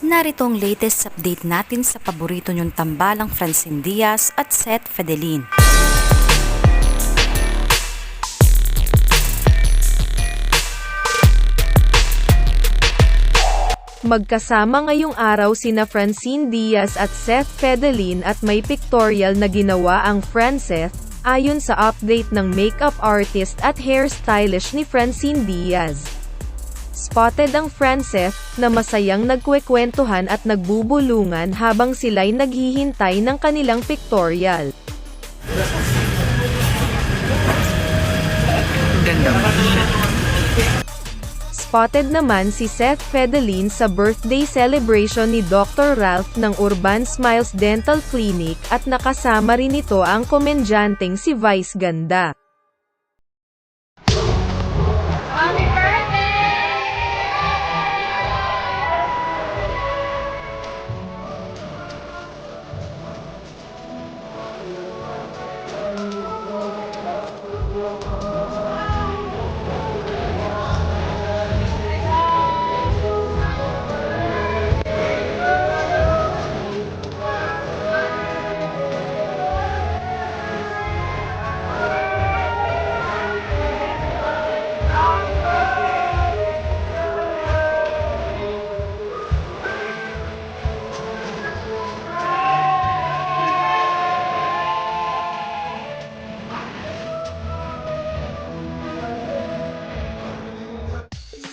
Narito ang latest update natin sa paborito niyong tambalang Francine Diaz at Seth Fedelin. Magkasama ngayong araw sina Francine Diaz at Seth Fedelin at may pictorial na ginawa ang Franceth, ayon sa update ng makeup artist at hairstylist ni Francine Diaz. Spotted ang Franceth, na masayang nagkwekwentuhan at nagbubulungan habang sila'y naghihintay ng kanilang pictorial. Ganda mo. Spotted naman si Seth Fedelin sa birthday celebration ni Dr. Ralph ng Urban Smiles Dental Clinic at nakasama rin ito ang komedyanteng si Vice Ganda.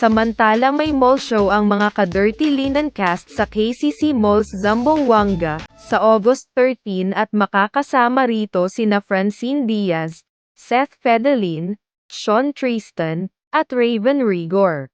Samantala may mall show ang mga ka-Dirty Linen cast sa KCC Malls Zamboanga, sa August 13 at makakasama rito sina Francine Diaz, Seth Fedelin, Sean Tristan, at Raven Rigor.